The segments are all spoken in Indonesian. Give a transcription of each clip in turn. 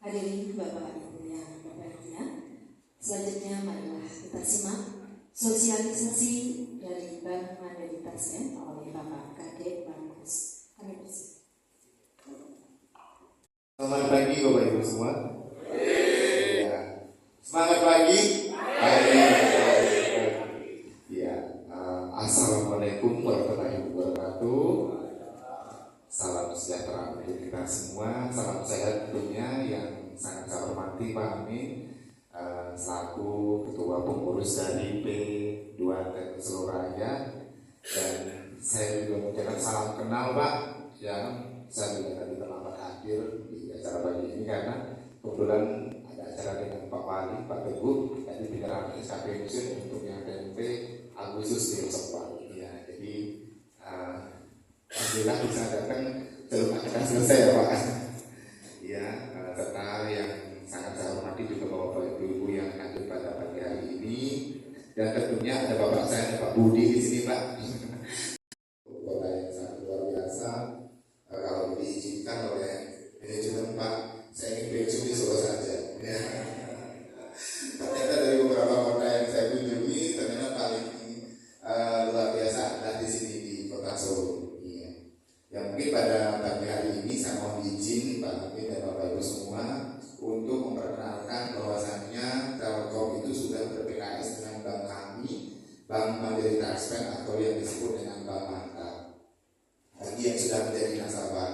Hadirin Bapak Ibu yang berbahagia, selanjutnya marilah kita simak sosialisasi dari Bank Mandiri Taspen oleh Bapak Kadek Markus. Kami persilakan. Selamat pagi Bapak Ibu semua. Ya. Semangat pagi. Ya. Assalamualaikum warahmatullahi wabarakatuh. Salam sejahtera untuk kita semua. Salam sehat tentunya yang sangat saya hormati Pak Amin selaku Ketua Pengurus dari P2T Seluruh Raya, dan saya juga mengucapkan salam kenal Pak. Yang saya juga tadi terlambat hadir di acara pagi ini karena kebetulan ada acara dengan Pak Wali, Pak Teguh, tadi penyerahan SKP musim untuk yang TMP Agustus besok. Ya, jadi alhamdulillah bisa datang sebelum acara selesai ya Pak. Ya, serta yang sangat saya hormati juga Bapak Ibu yang hadir pada pagi hari ini, dan tentunya ada Bapak saya, ada Pak Budi di sini Pak. Bapak yang sangat luar biasa. Kalau diizinkan oleh manajemen Pak, saya ingin pensiun di Solo saja. Ya. Ternyata dari beberapa kota yang saya kunjungi, ternyata paling luar biasa adalah di sini di Kota Solo. Ya. Ya, mungkin pada pagi hari ini saya mohon izin Pak Amin dan Bapak Ibu semua untuk memperkenalkan bahwasannya Telkom itu sudah ber-PKS dengan bank kami, Bank Mandiri Taspen atau yang disebut dengan Bank Mantap. Bagi yang sudah menjadi nasabah,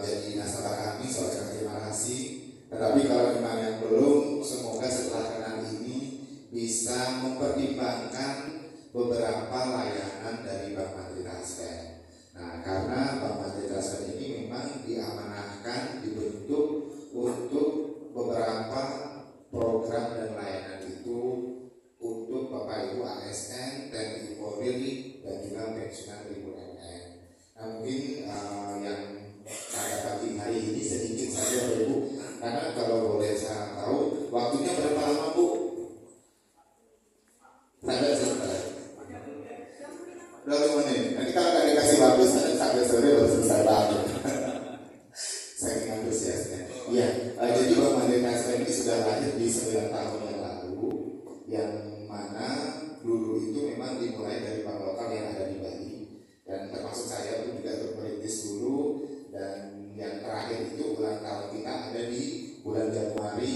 jadi nasabah kami, saya terima kasih. Tetapi kalau memang yang belum, semoga setelah kenal ini bisa mempertimbangkan beberapa layanan dari Bank Mandiri Taspen. Nah, karena Bank Mandiri Taspen ini memang diamanahkan, dibentuk untuk beberapa program dan layanan itu untuk Bapak Ibu ASN, TNI Polri, dan juga pensiunan dari UMN. Nah, mungkin yang pada pagi hari ini sedikit saja Bapak Ibu, karena kalau boleh saya tahu waktunya berapa lama Bu? Sampai selesai. 20 menit. Nanti kalau nggak dikasih waktu sampai sore baru selesai banget. Saking antusiasnya. Iya, jadi Bank Mandiri Taspen ini sudah lahir di 9 tahun yang lalu, yang mana dulu itu memang dimulai dari bank lokal yang ada di Bali, dan termasuk saya pun juga merintis dulu, dan yang terakhir itu ulang tahun kita ada di bulan Januari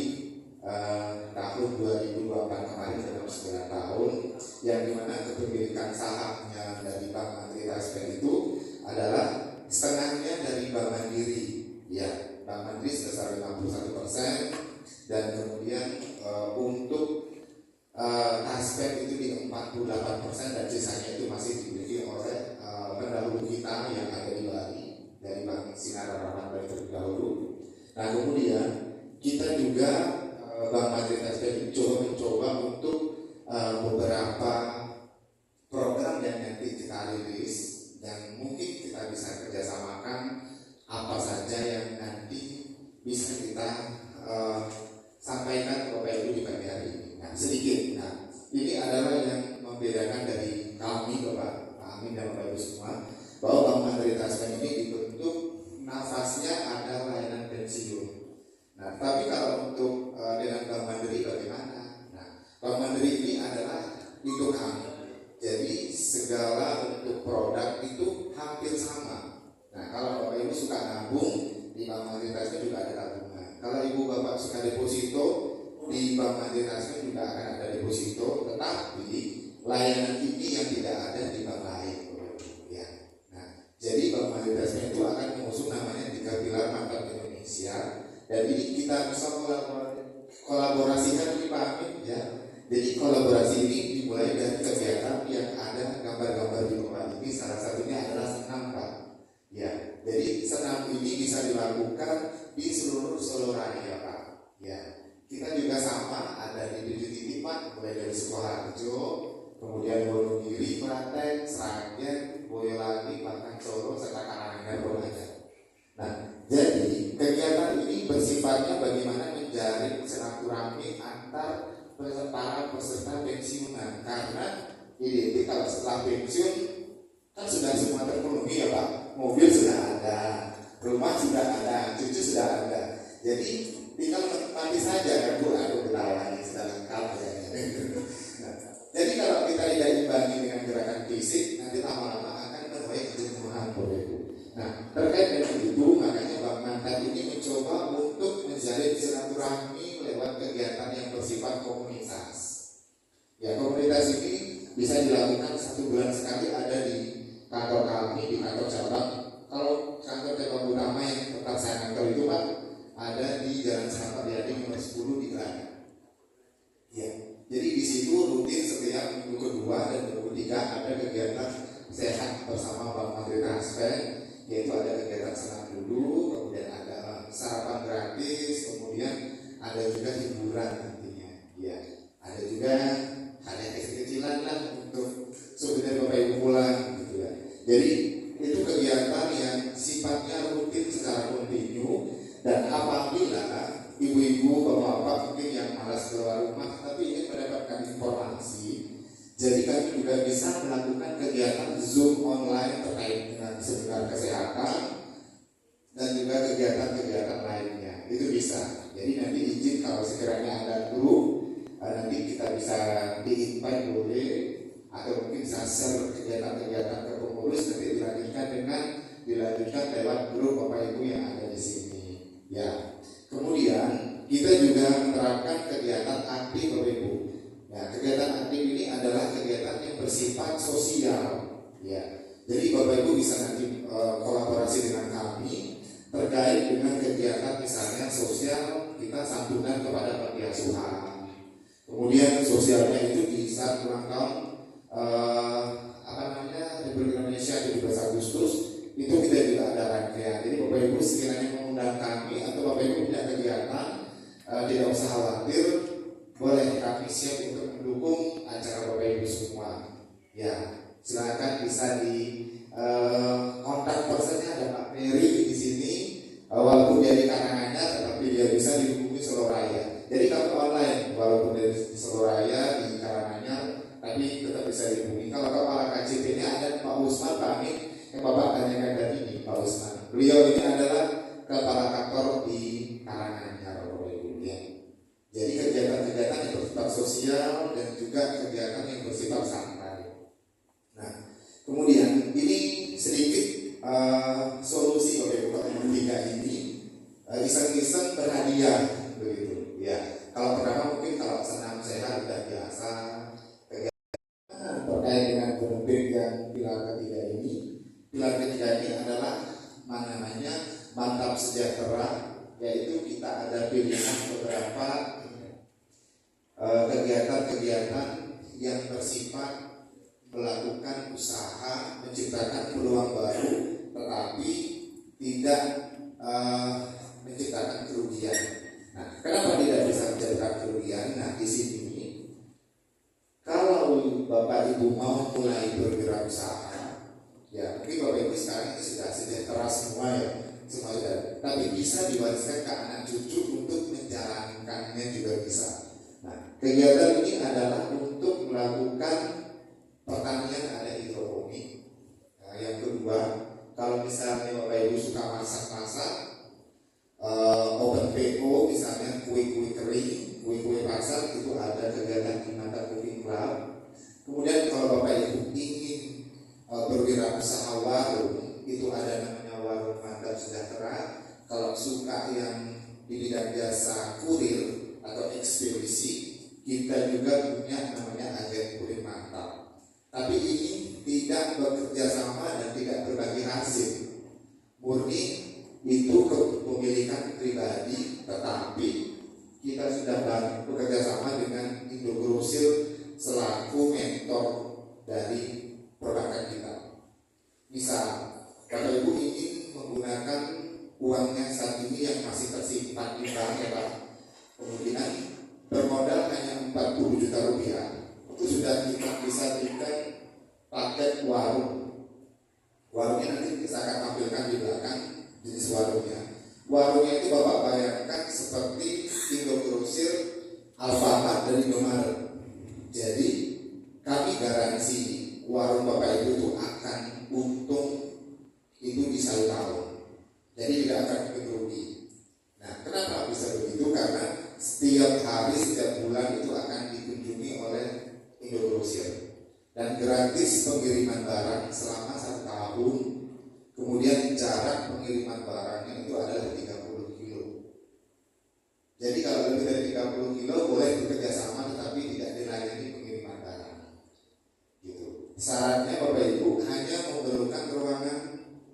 tahun 2024 kemarin, dalam 9 tahun, yang dimana kepemilikan sahamnya dari Bank Mandiri Taspen itu adalah setengahnya dari Bank Mandiri, ya, Bank Mandiri sebesar 51%, dan kemudian untuk Taspen itu di 48%, dan sisanya itu masih dimiliki oleh pendahulu kita yang ada di Bali dari Bank Sinar Harapan Bali terlebih dahulu. Nah, kemudian kita juga Bank Mandiri Taspen mencoba untuk beberapa program yang nanti kita rilis, dan mungkin kita bisa kerjasamakan apa saja yang nanti bisa kita sampaikan ke Bapak Ibu di pagi hari ini. Nah, sedikit. Nah, ini adalah yang membedakan dari kami Bapak Amin dan Bapak Ibu semua, bahwa Bank Mandiri Taspen ini dibentuk nafasnya ada layanan pensiun. Nah, tapi kalau untuk dengan Bank Mandiri bagaimana? Nah, Bank Mandiri ini adalah itu kami. Jadi segala bentuk produk itu hampir sama. Nah, kalau Bapak Ibu suka nabung, di Bank Mandiri Taspen juga ada tabungan. Kalau Ibu Bapak suka deposito, di Bank Mandiri Taspen juga akan ada deposito, tetapi layanan ini yang tidak ada di bank lain. Ya. Nah, jadi Bank Mandiri Taspen itu akan mengusung namanya 3 pilar mantap Indonesia, dan ini kita bisa kolaborasikan di Pak Amin, ya. Jadi kolaborasi ini dimulai dari kegiatan yang ada gambar-gambar di tempat ini. Salah satunya adalah senam Pak. Ya, jadi senam ini bisa dilakukan di seluruh Solo Raya Pak. Ya, kita juga sama ada di 7 titik Pak, mulai dari Sukoharjo, kemudian Wonogiri, Klaten, Sragen, Boyolali, Batang, Solo, serta Karanganyar, Bogor. Nah, jadi kegiatan ini bersifatnya bagaimana menjalin silaturahmi antar peserta pensiunan, karena identik kalau setelah pensiun kan sudah semua terpenuhi ya Pak, mobil sudah ada, rumah sudah ada, cucu sudah ada. Jadi tinggal menikmati saja kan Bu, aku ketawa ini sudah lengkap ya. Nah, jadi kalau kita tidak imbangi dengan gerakan fisik, nanti lama-lama akan terbaik kejenuhan Bapak Ibu. Nah, terkait dengan itu, makanya Bang Mantan ini mencoba untuk menjalin silaturahmi lewat kegiatan yang bersifat komunitas. Ya, komunitas ini bisa dilakukan 1 bulan sekali, ada di kantor kami, di kantor cabang. Kalau kantor cabang utama yang tempat saya kantor itu Pak, ada di Jalan Sahabat Yadi nomor 10 di Kelana. Ya, jadi di situ rutin setiap minggu kedua dan minggu ketiga ada kegiatan sehat bersama Bang Menteri Transfer, yaitu ada kegiatan senam dulu, kemudian ada sarapan gratis, kemudian ada juga hiburan nantinya. Ya, ada juga hanya kecil-kecilan lah untuk sebenarnya Bapak Ibu pulang gitu ya. Jadi itu kegiatan yang sifatnya rutin secara kontinu, dan apabila ibu-ibu, bapak-bapak mungkin yang malas keluar rumah tapi ingin mendapatkan informasi, jadi kami juga bisa melakukan kegiatan Zoom online terkait dengan seminar kesehatan dan juga kegiatan-kegiatan lainnya. Itu bisa. Jadi nanti izin kalau sekiranya ada grup, nanti kita bisa di-invite boleh, atau mungkin bisa share kegiatan-kegiatan ke pengurus, nanti dilanjutkan lewat grup Bapak Ibu yang ada di sini. Ya, kemudian kita juga menerapkan kegiatan aktif Bapak Ibu. Ya, kegiatan aktif ini adalah kegiatan yang bersifat sosial. Ya, jadi Bapak Ibu bisa nanti kolaborasi dengan kami terkait dengan kegiatan misalnya sosial, kita santunan kepada panti asuhan. Kemudian sosialnya itu di saat ulang tahun Republik Indonesia 17 Agustus itu kita juga ada rangkaian. Jadi Bapak Ibu sekiranya mengundang kami atau Bapak Ibu punya kegiatan, tidak usah khawatir, boleh kami siap untuk mendukung acara Bapak Ibu semua. Ya, silakan bisa di kontak personnya ada Pak Mary di sini, walaupun dia di Karanganyar tetapi dia bisa dihubungi Solo Raya. Jadi kami online walaupun dari Solo Raya di Karanganyar, tapi tetap bisa dihubungi. Kalau kepala KJP-nya ada Pak Usman, Pak Amin, yang Bapak tanyakan tadi ini, Pak Usman. Beliau ini adalah kepala kantor di Karanganyar, Bapak Ibu ya. Jadi kegiatan-kegiatan yang bersifat sosial dan juga kegiatan yang bersifat santai. Nah, kemudian ini sedikit solusi Bapak Ibu kalau tiga ini iseng-iseng berhadiah begitu ya. Kalau pertama mungkin kalau senam sehat sudah biasa, terkait dengan benefit yang pilar ketiga ini. Pilar ketiga ini adalah namanya mantap sejahtera, yaitu kita ada pilihan beberapa kegiatan-kegiatan yang bersifat melakukan usaha, menciptakan peluang baru, tetapi tidak menciptakan kerugian. Nah, kenapa tidak bisa menciptakan kerugian? Nah, di sini kalau Bapak Ibu mau mulai bergerak usaha, ya mungkin Bapak Ibu sekarang ini sudah sejahtera semua ya, semua sudah. Tapi bisa diwariskan ke anak cucu untuk menjalankannya juga bisa. Nah, kegiatan ini adalah untuk melakukan pertanian ada hidroponik. Nah, yang kedua, kalau misalnya Bapak Ibu suka masak-masak, open PO misalnya kue-kue kering, kue-kue pasar, itu ada kegiatan di Mata Cooking Club. Kemudian kalau Bapak Ibu ingin bergerak usaha warung, itu ada namanya warung Mantap Sejahtera. Kalau suka yang di bidang jasa kurir atau ekspedisi, kita juga punya namanya agen kurir mantap. Tapi ini tidak bekerja sama dan tidak berbagi hasil, murni itu kepemilikan pribadi, tetapi kita sudah bekerja sama dengan Indogrosir selaku mentor dari perbankan kita. Misal, Bapak Ibu ingin menggunakan uangnya saat ini yang masih tersimpan di bank ya Pak, kemungkinan bermodal hanya 40 juta rupiah, itu sudah kita bisa berikan paket warung. Warungnya nanti kita akan tampilkan di belakang jenis warungnya. Warungnya itu Bapak bayangkan seperti Indogrosir, Alfamart dan Indomaret. Jadi kami garansi warung Bapak Ibu itu akan untung itu di 1 tahun. Jadi tidak akan bikin rugi. Nah, kenapa setiap hari, setiap bulan itu akan dikunjungi oleh Indogrosir dan gratis pengiriman barang selama 1 tahun. Kemudian jarak pengiriman barangnya itu adalah 30 kilo. Jadi kalau lebih dari 30 kilo boleh bekerja sama, tetapi tidak dilayani pengiriman barang. Gitu. Syaratnya Bapak Ibu hanya memerlukan ruangan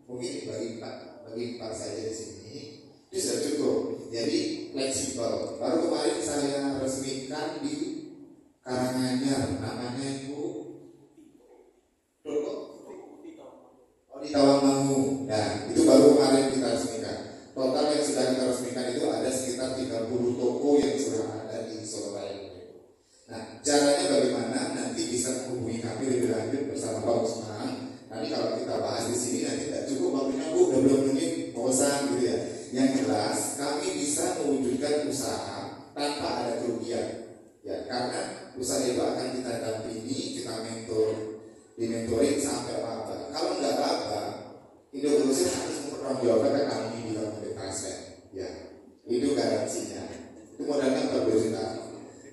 mungkin bagi empat saja di sini. Itu sudah cukup. Jadi fleksibel. Baru kemarin saya resmikan di Karanganyar, namanya Ibu di Tawangmangu. Nah, itu baru kemarin kita resmikan. Total yang sudah kita resmikan itu ada sekitar 30 toko yang sudah ada di Surabaya. Nah, caranya bagaimana? Nanti bisa menghubungi kami lebih lanjut bersama Pak Usman. Nanti kalau kita bahas di sini nanti tidak cukup waktunya Bu, 20 menit bosan gitu ya. Yang jelas kami bisa mewujudkan usaha tanpa ada kerugian. Ya, karena usaha itu akan kita dampingi, kita dimentoring sampai laba. Kalau nggak laba, Indogrosir harus mempertanggungjawabkan kami di dalam komunitasnya. Ya, itu garansinya. Itu modalnya 40 juta.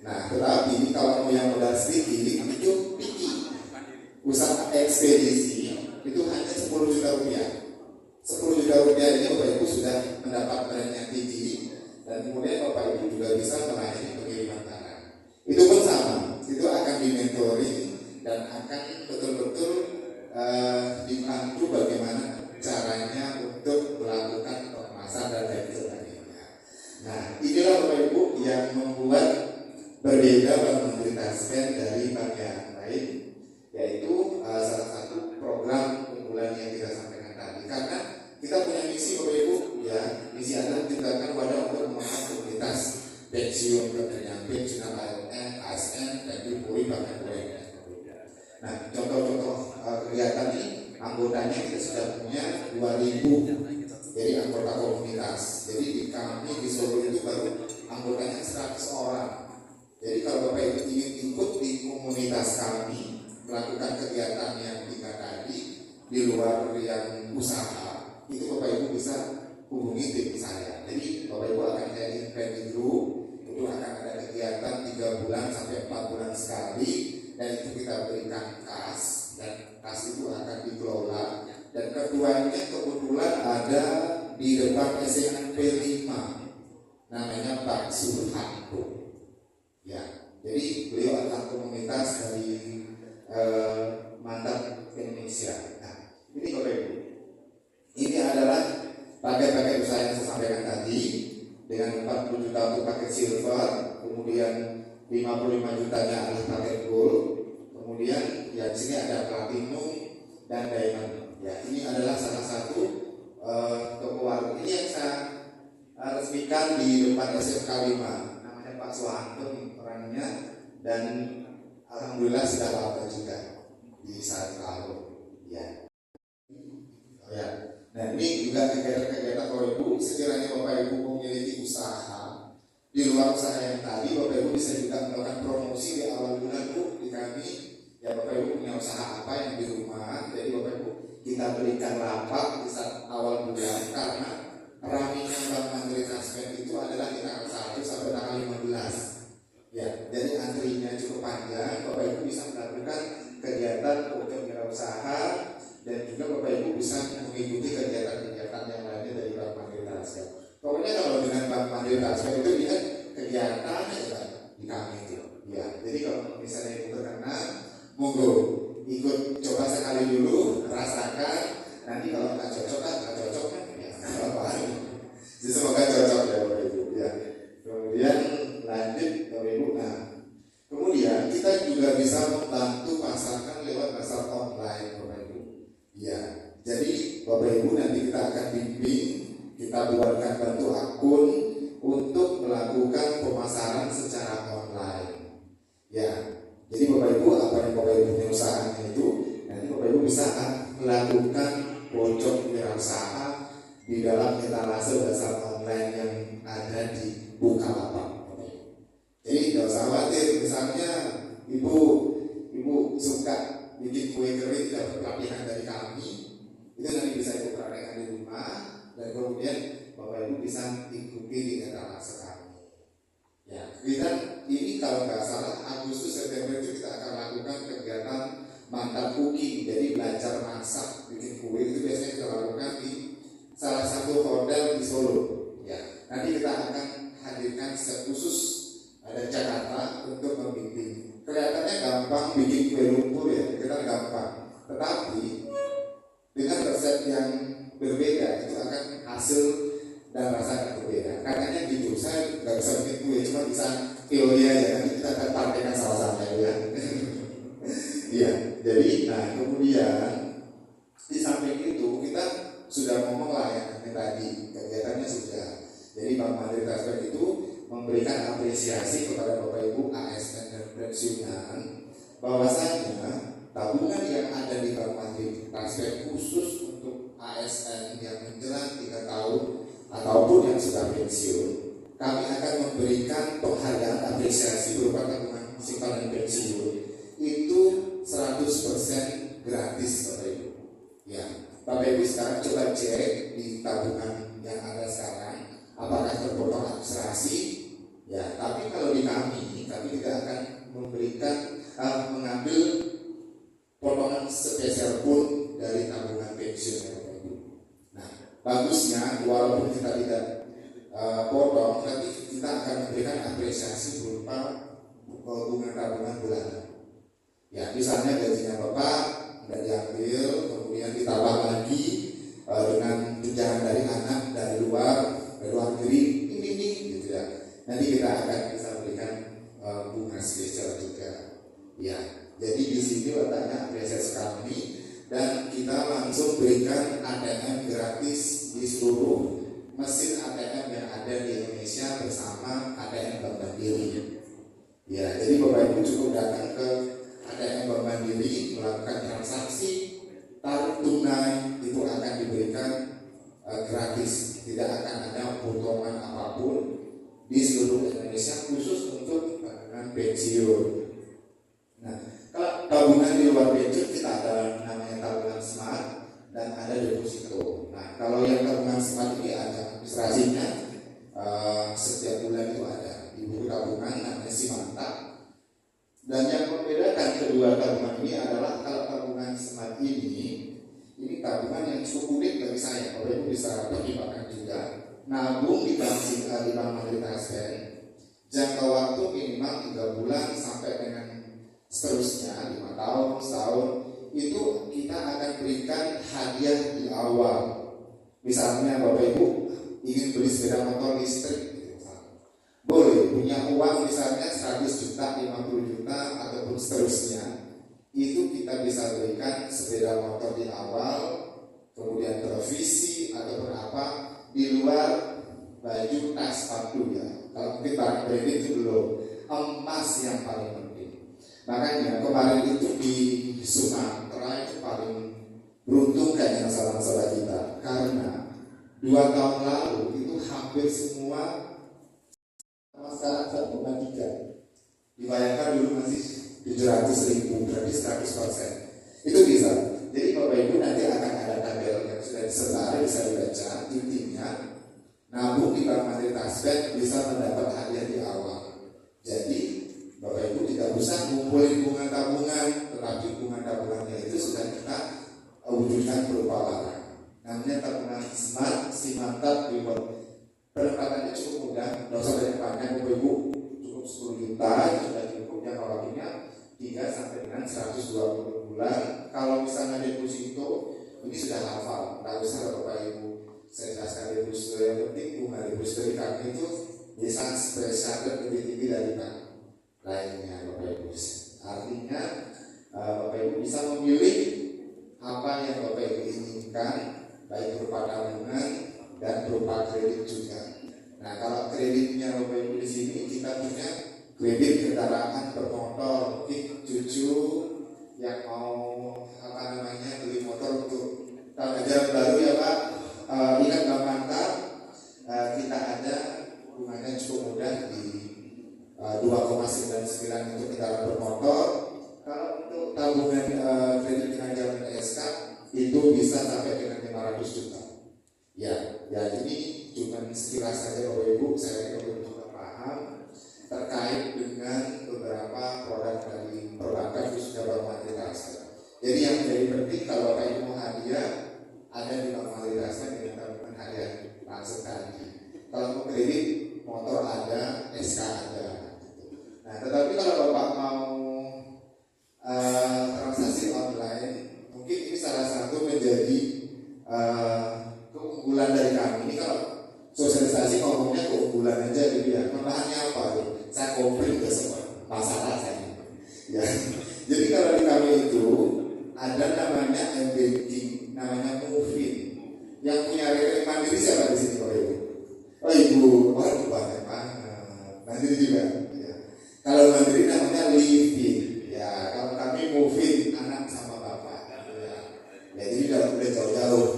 Nah, tetapi kalau mau yang modal sedikit itu tinggi. Usaha ekspedisi itu hanya 10 juta rupiah. 10 juta rupiah ini Bapak Ibu sudah mendapat brand yang tinggi, dan kemudian Bapak Ibu juga bisa melayani pengiriman barang. Itu pun sama, itu akan dimentoring dan akan betul-betul dibantu bagaimana caranya untuk melakukan pemasaran dan lain sebagainya. Nah, inilah Bapak Ibu yang membuat berbeda Bank Mandiri Taspen dari bank yang lain, yaitu salah satu program unggulan yang kita sampaikan tadi. Karena kita punya misi Bapak Ibu, ya, misi adalah menciptakan wadah untuk mengangkat komunitas pensiun pendamping pensiunan ASN, ASN dan Polri bahkan UMR. Nah, contoh-contoh kegiatan ini anggotanya kita sudah punya 2.000 jadi anggota komunitas. Jadi di kami di Solo itu baru anggotanya 100 orang. Jadi kalau Bapak Ibu ingin ikut di komunitas kami melakukan kegiatan yang 3 tadi di luar yang usaha, itu Bapak Ibu bisa hubungi tim saya. Jadi Bapak Ibu akan saya invite dulu, itu akan ada kegiatan 3 bulan sampai 4 bulan sekali, dan itu kita berikan kas, dan kas itu akan dikelola. Dan keduanya kebetulan ada di depan SMP 5, namanya Pak Suharto. Ya, jadi beliau adalah komunitas dari Mantap Indonesia. Nah, ini Bapak Ibu, ini adalah paket-paket usaha yang saya sampaikan tadi, dengan 40 juta untuk paket silver, kemudian 55 jutanya adalah paket gold, kemudian ya di sini ada platinum dan diamond. Ya, ini adalah salah satu toko warung. Ini yang saya resmikan di depan SMK 5, namanya Pak Suhanto orangnya, dan alhamdulillah sudah lama juga di saat lalu. Ya. Oh, ya. Nah, ini juga kegiatan-kegiatan Bapak Ibu, sekiranya Bapak Ibu memiliki usaha di luar usaha yang tadi, Bapak Ibu bisa juga melakukan promosi di awal bulan Bu di kami. Ya, Bapak Ibu punya usaha apa yang di rumah, jadi Bapak Ibu kita berikan rapat di saat awal bulan, karena raminya Bank Mandiri Taspen itu adalah di tanggal 1 sampai tanggal 15. Ya, jadi antrinya cukup panjang. Bapak Ibu bisa melakukan kegiatan untuk wirausaha, dan juga Bapak Ibu bisa mengikuti kegiatan-kegiatan yang lainnya dari Bank Mandiri Taspen. Pokoknya kalau dengan Bank Mandiri Taspen itu lihat kegiatan ya di kami itu. Ya, jadi kalau misalnya Ibu berkenan, monggo ikut coba sekali dulu, rasakan. Nanti kalau nggak cocok kan ya nggak apa-apa. Jadi semoga cocok ya Bapak Ibu. Ya. Kemudian lanjut Bapak Ibu. Nah, kemudian kita juga bisa membantu pasarkan lewat pasar online Bapak Ibu. Ya, jadi Bapak Ibu nanti kita akan bimbing, kita buatkan bantu akun untuk melakukan pemasaran secara online. Ya, jadi Bapak Ibu apa yang Bapak Ibu punya usahanya itu, nanti Bapak Ibu bisa melakukan pojok wirausaha di dalam etalase pasar online yang ada di Bukalapak. Jadi tidak usah khawatir, misalnya ibu suka bikin kue kering dapat pelatihan dari kami, itu nanti bisa Ibu praktekkan di rumah, dan kemudian Bapak Ibu bisa ikuti di etalase kami. Ya, kita ini kalau nggak salah Agustus September itu kita akan lakukan kegiatan mantap cooking, jadi belajar masak bikin kue. Itu biasanya kita lakukan di salah satu hotel di Solo. Ya, nanti kita akan hadirkan set khusus dari Jakarta untuk membimbing. Kelihatannya gampang bikin kue lumpur ya, kita gampang. Tetapi dengan resep yang berbeda itu akan hasil dan rasa yang berbeda. Katanya gitu, saya nggak bisa bikin kue, cuma bisa teori aja. Nanti kita akan praktekkan sama-sama ya. Iya, jadi nah kemudian di samping itu kita sudah ngomong lah ya tadi kegiatannya sudah. Jadi Bank Mandiri Transfer itu memberikan apresiasi kepada Bapak Ibu ASN dan pensiunan bahwasanya tabungan yang ada di Bank Mandiri Transfer khusus untuk ASN yang menjelang 3 tahun ataupun yang sudah pensiun, kami akan memberikan penghargaan apresiasi berupa tabungan simpanan pensiun itu 100% gratis Bapak Ibu. Ya, Bapak Ibu sekarang coba cek di tabungan yang ada sekarang apakah terpotong administrasi. Ya, tapi kalau di kami tidak akan memberikan mengambil potongan spesial pun dari tabungan pensiun ya Bapak Ibu. Nah, bagusnya walaupun kita tidak potong, tapi kita akan memberikan apresiasi berupa bunga tabungan bulanan. Ya, misalnya gajinya Bapak nggak diambil, kemudian ditambah lagi dengan tunjangan dari anak dari luar negeri, ini gitu ya. Nanti kita akan bisa berikan bunga spesial juga. Ya, jadi di sini letaknya apresiasi kami dan kita langsung berikan ATM gratis di seluruh mesin ATM yang ada di Indonesia bersama ATM Bank Mandiri. Ya, jadi Bapak Ibu cukup datang ke ATM Bank Mandiri melakukan transaksi tarik tunai, itu akan diberikan gratis, tidak akan ada potongan apapun di seluruh Indonesia khusus untuk tabungan pensiun. Nah, kalau tabungan di luar pensiun kita ada namanya tabungan smart dan ada deposito. Nah, kalau yang tabungan smart ini ada administrasinya, setiap bulan itu ada di buku tabungan namanya Simantap. Dan yang membedakan kedua tabungan ini adalah kalau tabungan smart ini tabungan yang cukup unik bagi saya. Bapak Ibu bisa pertimbangkan juga. Nabung di bank Mandiri Transfer, jangka waktu minimal 3 bulan sampai dengan seterusnya 5 tahun, setahun, itu kita akan berikan hadiah di awal. Misalnya Bapak Ibu ingin beli sepeda motor listrik, boleh punya uang misalnya 100 juta, 50 juta ataupun seterusnya, itu kita bisa berikan sepeda motor di awal, kemudian televisi ataupun apa di luar baju, tas, sepatu ya. Kalau mungkin barang branded itu belum, emas yang paling penting. Makanya kemarin itu di Sumatera itu paling beruntung kayaknya masalah-masalah kita, karena 2 tahun lalu itu hampir semua sekarang 1,3. Dibayangkan dulu masih 700.000, berarti 100%. Itu bisa. Jadi Bapak Ibu nanti akan ada tabel yang sudah disebar, bisa dibaca. Intinya nabung di Bank Mandiri Transfer bisa mendapat hadiah di awal. Jadi Bapak Ibu tidak usah ngumpulin bunga tabungan, tetapi bunga tabungannya itu sudah kita wujudkan berupa barang. Namanya tabungan smart, Simantap Reward. Penempatannya cukup mudah, tidak usah banyak-banyak Bapak Ibu, cukup 10 juta itu sudah cukup. Jangka waktunya 3 sampai dengan 120 bulan. Kalau misalnya deposito, ini sudah hafal, tidak usah Bapak Ibu saya jelaskan deposito. Yang penting bunga deposito di kami itu bisa spesial lebih tinggi dari bank lainnya Bapak Ibu. Artinya Bapak Ibu bisa memilih apa yang Bapak Ibu inginkan, baik berupa tabungan dan berupa kredit juga. Nah, kalau kreditnya Bapak Ibu di sini kita punya kredit kendaraan bermotor, mungkin cucu yang mau beli motor untuk tahun ajaran baru ya Pak. Ingat Bang Mantap, kita ada bunganya cukup mudah di 2,99 untuk kendaraan bermotor. Kalau untuk tabungan kredit dengan jalan SK itu bisa sampai dengan 500 juta. Ya ini cuma sekilas saja Bapak Ibu, saya belum juga paham terkait tetapi kalau Bapak mau transaksi online, mungkin ini salah satu menjadi keunggulan dari kami. Ini kalau sosialisasi ngomongnya keunggulan aja gitu ya. Kelemahannya apa tuh? Saya komplit ke semua masalah saya. Ya. Jadi kalau di kami itu ada namanya m-banking, namanya Movin. Yang punya rekening mandiri siapa di sini Pak Ibu? Oh Ibu, waduh banyak banget. Mandiri juga. Ya. Kalau mandiri namanya Livin. Ya, kalau kami Movin, anak sama bapak. Ya, jadi udah jauh-jauh.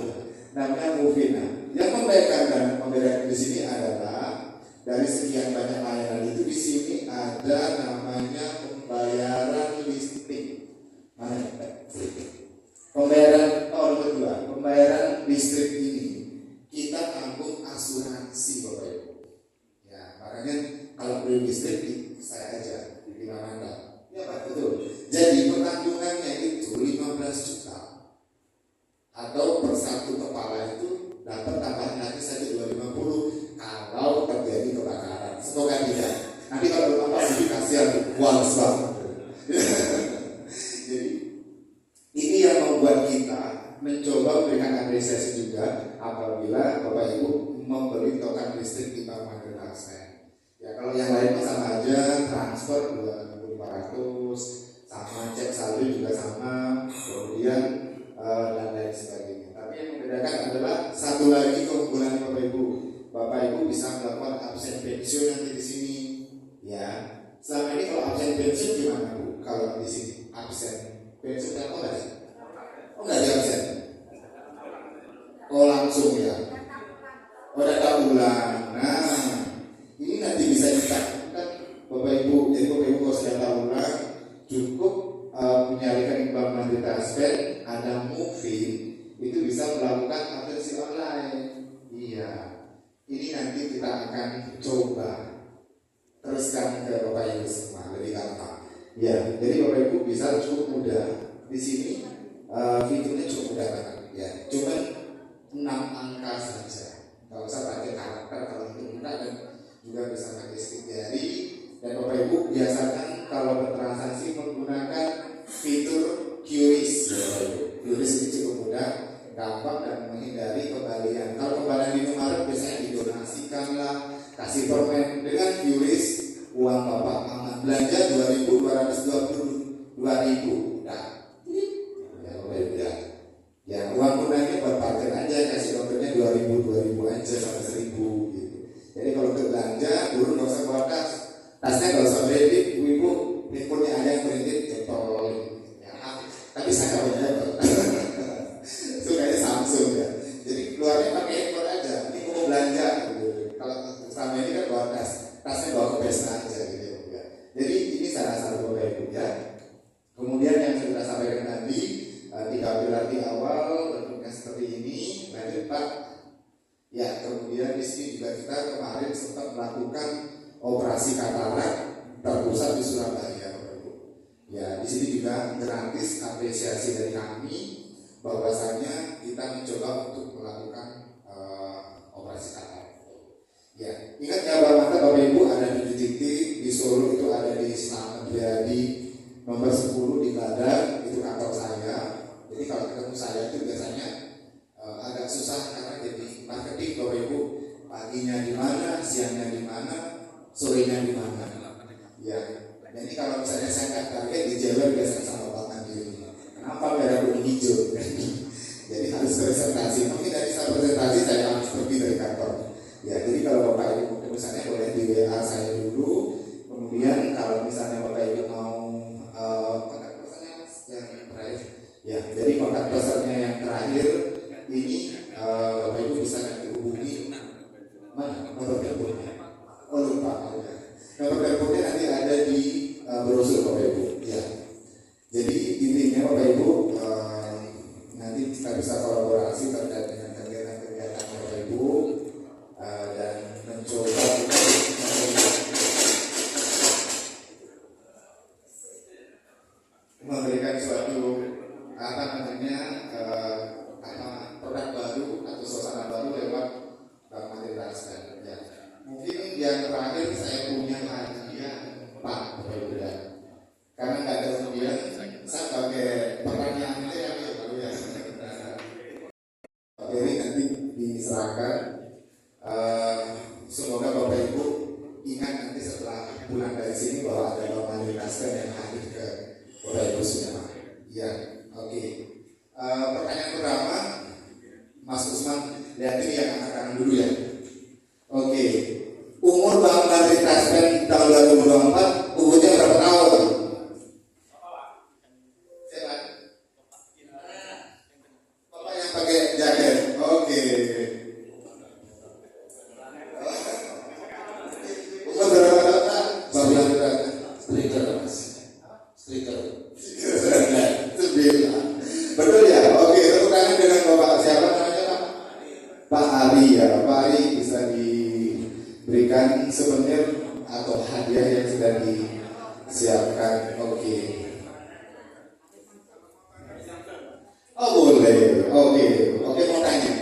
Namanya Movin. Nah, yang membedakan di sini adalah dari sekian banyak layanan itu di sini ada namanya pembayaran listrik. Mana? Pembayaran listrik ini kita tanggung asuransi Bapak Ibu. Ya, makanya kalau beli listrik saya aja di mana. Ya Pak, betul. Jadi penanggungannya itu 15 juta. Atau per satu kepala itu dapat tambahan nanti saja 250 kalau terjadi kebakaran. Semoga tidak. Nanti kalau apa lebih kasihan uang banget. Jadi ini yang membuat kita mencoba memberikan apresiasi juga apabila Bapak Ibu membeli token listrik di Bank Mandiri Taspen. Ya kalau yang lain sama aja, transfer 2.500, sama cek saldo juga sama, kemudian dan lain sebagainya. Tapi yang membedakan adalah satu lagi keunggulan Bapak Ibu. Bapak Ibu bisa melakukan absen pensiun nanti di sini. Ya, selama ini kalau absen pensiun gimana Bu? Kalau di sini absen pensiun apa nggak sih? Oh nggak di absen? Oh langsung ya? Oh data ulang. Nah, ini nanti bisa dilakukan Bapak Ibu. Jadi Bapak Ibu kalau sudah data ulang cukup punya rekening Bank Mandiri Taspen, ada Movin, itu bisa melakukan absensi online. Iya, ini nanti kita akan coba teruskan ke Bapak Ibu semua lebih gampang. Ya, jadi Bapak Ibu bisa cukup mudah di sini. Fiturnya cukup mudah banget. Ya, cuma 6 angka saja. Nggak usah pakai karakter kalau itu mudah, dan juga bisa pakai sidik jari. Dan Bapak Ibu biasakan kalau bertransaksi menggunakan fitur QRIS. QRIS ini cukup mudah, gampang dan menghindari kembalian. Kalau kembalian di Indomaret biasanya didonasikan lah, kasih permen. Dengan QRIS uang Bapak aman, belanja 2.220, 2.000. Nah, ya uang tunainya buat parkir aja, kasih dokternya 2.000 aja sampai 1.000 gitu. Jadi kalau untuk belanja dulu nggak usah bawa tas, tasnya nggak usah kredit, ibu handphonenya aja yang kredit jempol. Ya, tapi saya nggak punya itu kayaknya Samsung ya. Jadi keluarnya pakai handphone aja, ini mau belanja gitu. Kalau selama ini kan bawa tas, tasnya bawa ke pesta aja gitu ya. Jadi ini salah satu Bapak Ibu ya. Kemudian yang sudah sampaikan tadi, 3 pilar di awal bentuknya seperti ini. Lanjut Pak. Ya, kemudian di sini juga kita kemarin sempat melakukan operasi katarak terpusat di Surabaya, Bapak Ibu. Ya, di sini juga gratis apresiasi dari kami bahwasanya kita mencoba untuk melakukan operasi katarak. Ya, ingat ya Bapak Ibu, ada 7 titik di Solo, itu ada di Selamat Riyadi nomor 10 di Badan, itu kantor saya. Jadi kalau ketemu saya itu biasanya agak susah karena jadi marketing Bapak Ibu, paginya di mana, siangnya di mana, sorenya di mana. Ya, jadi kalau misalnya saya nggak target di Jawa biasanya sama Pak Mandiri. Kenapa merah kuning hijau? Jadi harus presentasi. Mungkin dari saat presentasi saya harus pergi dari kantor. Ya, jadi kalau Bapak Ibu ketemu saya boleh di WA saya dulu. Kemudian kalau misalnya Bapak Ibu mau kontak personnya yang terakhir. Ya, jadi kontak personnya yang terakhir ini Bapak Ibu bisa nanti hubungi mana nomor teleponnya. Oh lupa. Nomor teleponnya nanti ada di brosur Bapak Ibu. Ya. Jadi intinya Bapak Ibu nanti kita bisa kolaborasi terkait dengan kegiatan-kegiatan Bapak Ibu dan mencoba memberikan suatu produk baru atau suasana baru lewat Bank Mandiri Taspen. Ya. Mungkin yang terakhir saya punya hadiah Pak. Bapak Ibu ya. Karena nggak ada kemudian saya pakai pertanyaan itu ya Pak Ibu ya. Oke, ini nanti diserahkan. Semoga Bapak Ibu ingat nanti setelah pulang dari sini bahwa ada formalitas yang hadir ke Bapak Ibu semua. Ya, oke. Pertanyaan pertama, Mas Usman, lihat ini yang angkat tangan dulu ya. Oke, umur Bang Menteri Taspen tahun 2024, umurnya berapa tahun? Bapak yang pakai jaket, oke. Umur berapa tahun? Bapak striker mas, striker. Betul ya, oke. Tepuk tangan dengan Bapak siapa namanya Pak? Pak Ari ya, Pak Ari bisa diberikan souvenir atau hadiah yang sudah disiapkan. Oke. Oh boleh, oke mau tanya.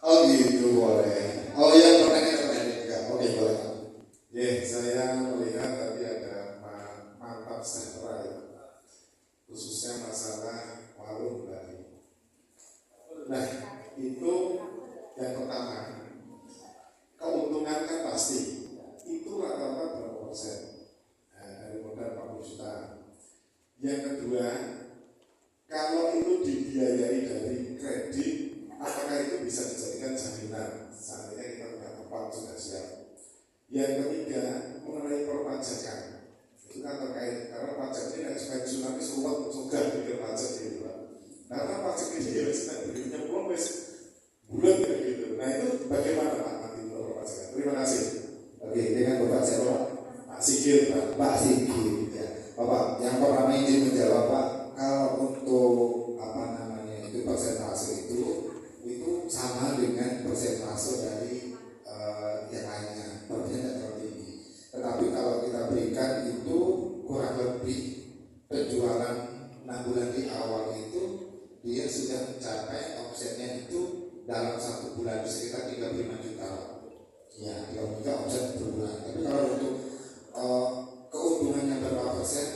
Oh gitu boleh. Oh iya pertanyaan juga. Oke boleh. Ya saya melihat tadi ada mantap sejahtera ya, khususnya masalah warung tadi. Nah itu yang pertama, keuntungan kan pasti itu rata-rata berapa persen dari modal 40 juta. Yang kedua, kalau itu dibiayai dari kredit, apakah itu bisa dijadikan jaminan seandainya kita punya tempat sudah siap. Yang ketiga, mengenai perpajakan, itu kan terkait karena pajak ini ekspek tsunami seluat sudah pikir pajak gitu Pak. Karena pajak ini ya sudah berinya promes bulan ya gitu. Nah itu bagaimana Pak nanti untuk perpajakan? Terima kasih. Oke, dengan Bapak siapa? Pak Sigit Pak. Pak Sigit ya. Bapak yang pertama ingin menjawab Pak, kalau untuk apa namanya itu persentase itu sama dengan persentase dari yang lainnya, perbedaan terlalu tinggi. Tetapi kalau kita berikan itu kurang lebih penjualan 6 bulan di awal itu dia sudah mencapai omsetnya itu dalam 1 bulan sekitar 35 juta. Ya, 35 juta omset per bulan. Tapi kalau untuk keuntungannya berapa persen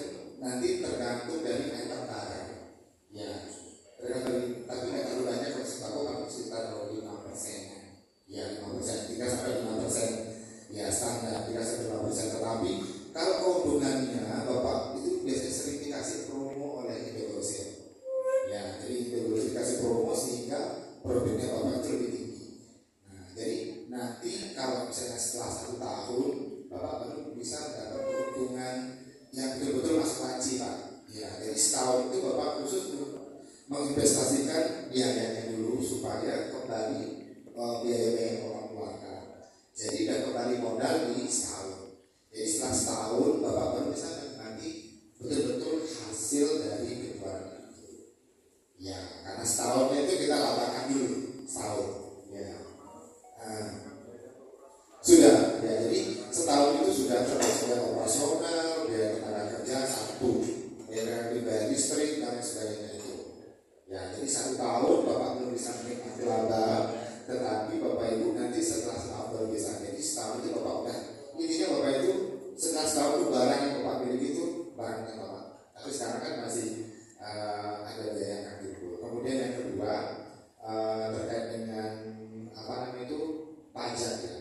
nanti tergantung dari item barang. Ya, tergantung tapi nggak terlalu banyak kalau sembako kan sekitar 5%. Ya 5%, 3-5%, ya standar 3-5%. Tetapi kalau keuntungannya Bapak itu biasanya sering dikasih promo oleh Indogrosir. Ya, jadi Indogrosir dikasih promo sehingga produknya Bapak itu lebih tinggi. Nah, jadi nanti kalau misalnya setelah 1 tahun Bapak baru bisa dapat keuntungan yang betul-betul masuk laci Pak. Ya, jadi setahun itu Bapak khusus menginvestasikan biayanya dulu supaya kembali biaya orang keluarga. Jadi dan kembali modal di setahun. Jadi setelah setahun Bapak baru bisa nanti betul-betul hasil dari penjualan itu. Ya, karena setahunnya itu kita laporkan dulu setahun. Ya, sudah. Ya, jadi setahun itu sudah termasuk operasional, biaya tenaga kerja 1, biaya listrik dan sebagainya itu. Ya, jadi 1 tahun Bapak belum bisa menikmati laba. Tetapi Bapak Ibu nanti setelah setahun baru bisa. Jadi setahun itu Bapak udah intinya Bapak itu setelah setahun itu barang yang Bapak miliki itu barangnya Bapak. Tapi sekarang kan masih ada biaya yang dulu. Kemudian yang kedua terkait dengan apa namanya itu pajak ya.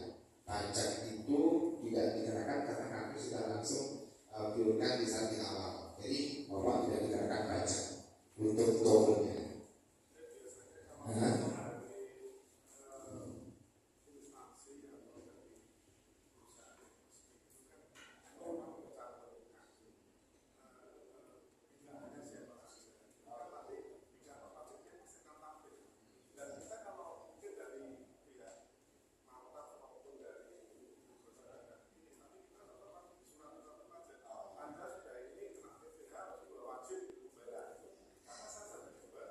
Pajak itu tidak dikenakan karena kami sudah langsung piurkan di saat di awal. Jadi Bapak tidak dikenakan pajak untuk tokonya.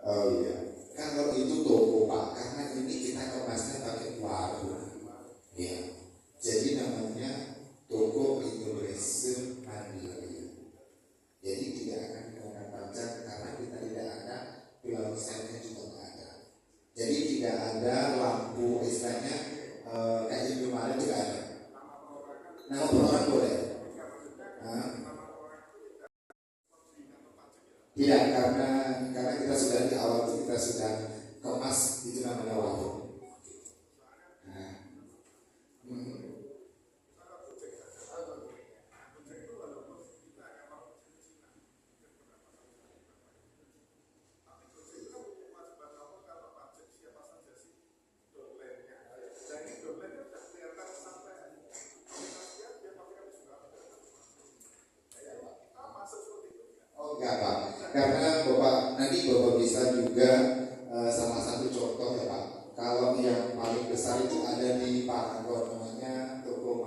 Oh iya, kalau itu toko Pak Nama per orang boleh? Nah, tidak, karena kita sudah di awal itu kita sudah kemas itu namanya warung. Nah, oh enggak Pak, karena nanti Bapak bisa juga salah satu contoh ya Pak. Kalau yang paling besar itu ada di Paranggon, namanya toko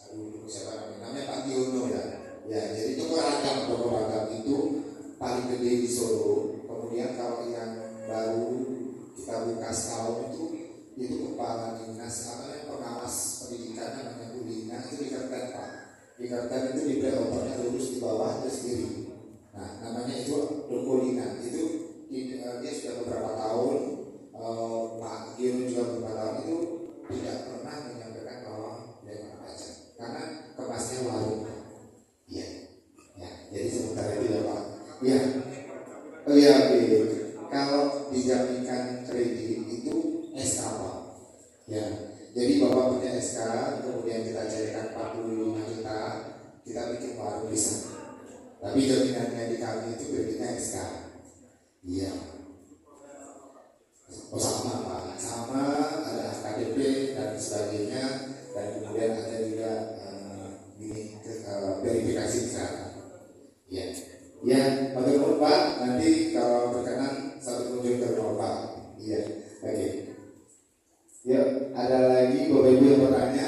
aduh siapa namanya Pak Diono ya. Ya, jadi toko ragam itu paling gede di Solo. Kemudian kalau yang baru kita buka setahun itu kepala dinas pengawas pendidikan namanya Kulina itu di Kerten Pak. Di Kerten itu di beloknya lurus di bawah terus kiri. Nah, namanya itu Dokolina. Dia sudah beberapa tahun, Pak Gino juga beberapa tahun itu tidak pernah menyampaikan bahwa dia mana pajak karena kemasnya warung. Iya, ya. Jadi sementara itu ya Pak. Iya. Oh iya, kalau dijaminkan kredit itu SK Pak. Ya. Jadi Bapak punya SK, kemudian kita cairkan 45 juta, kita bikin warung bisa. Tapi jaminannya di kami itu kreditnya SK. Iya. Oh sama Pak, sama ada KDP dan sebagainya, dan kemudian ada juga verifikasi sekarang. Iya. Ya, matur Pak. Nanti kalau berkenan satu kunjung ke rumah Pak. Iya. Oke. Yuk, ada lagi Bapak Ibu yang bertanya?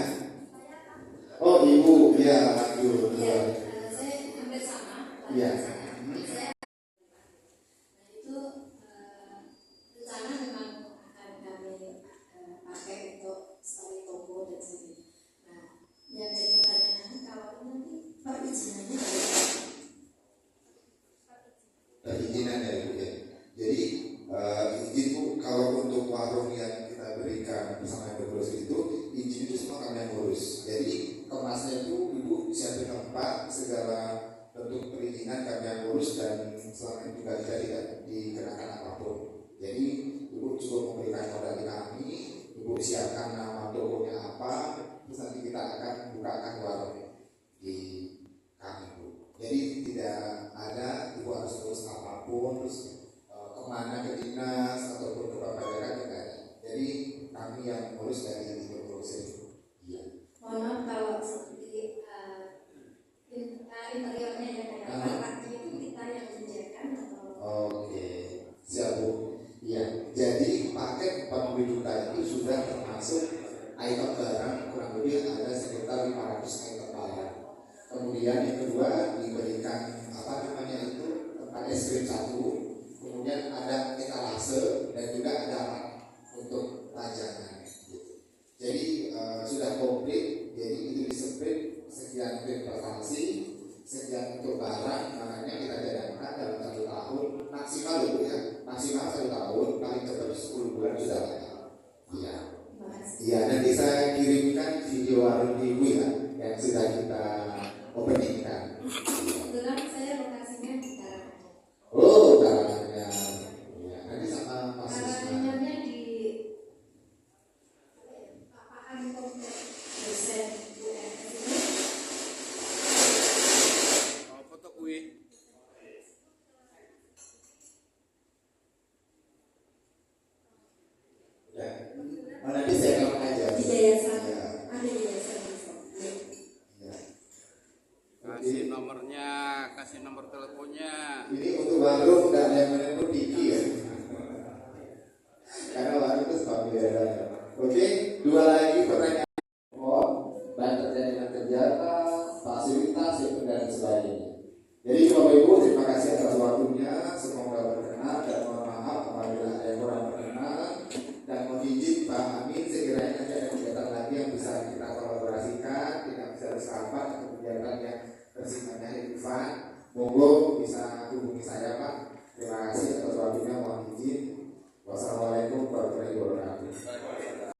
Oh Ibu, ya lanjut. Ya, saya hampir sama. Iya. Rencana memang akan kami pakai untuk sebagai toko dan sebagainya. Nah, yang jadi pertanyaan kalau nanti perizinannya Perizinan ya Ibu ya. Jadi izin Bu, kalau untuk warung yang kita berikan bersama yang berurus itu, izin itu semua kami yang ngurus. Jadi kemasnya itu Ibu siapin tempat, segala bentuk perizinan kami yang ngurus, dan selama itu tidak dikenakan apapun. Jadi Ibu cukup memberikan modal di kami, Ibu siapkan nama tokonya apa, terus nanti kita akan bukakan warung di kami Bu. Jadi tidak ada Ibu harus urus apapun, terus kemana ke dinas ataupun ke Bapak daerah tidak ada. Jadi kami yang ngurus dari Ibu ngurusin. Iya. mohon maaf kalau seperti interiornya ya kayak parkir itu kita yang menyediakan atau? Oke, siap Bu. Iya. Jadi paket 40 juta itu sudah termasuk item barang, kurang lebih ada sekitar 500 item barang. Kemudian yang kedua diberikan tempat es krim 1, kemudian ada etalase dan juga ada rak untuk pajangan. Jadi sudah komplit. Jadi itu disebut sekian prestasi, sekian untuk barang, makanya kita cadangkan dalam 1 tahun maksimal ya, maksimal 1 tahun, paling cepat 10 bulan sudah ada. Iya. Iya, nanti saya kirimkan video warung Ibu ya yang sudah kita openingkan. Kebetulan saya lokasinya di Karanganyar. Oh, Karanganyar. Ya, nanti sama Mas Karanganyarnya di Papaan Komplek dosen UNS itu. Foto kue. Ya. Nanti saya kamu aja. Di yayasan. Ya. Ada di yayasan Info. Ya. Kasih nomornya, kasih nomor teleponnya. Ini untuk warung dan yang menentu Diki ya. Karena warung itu familiar. Oke, 2 lagi pertanyaan. Dan terjadi kegiatan, fasilitas, dan sebagainya. Jadi Bapak Ibu, terima kasih atas waktunya. Semoga berkenan dan mohon maaf apabila ada yang kurang berkenan. Dan mohon izin Pak Amin, sekiranya ada kegiatan lagi yang bisa kita kolaborasikan, tidak bisa bersahabat atau kegiatan yang bersifatnya relevan, monggo bisa hubungi saya Pak. Terima kasih atas waktunya, mohon izin. Wassalamualaikum warahmatullahi wabarakatuh.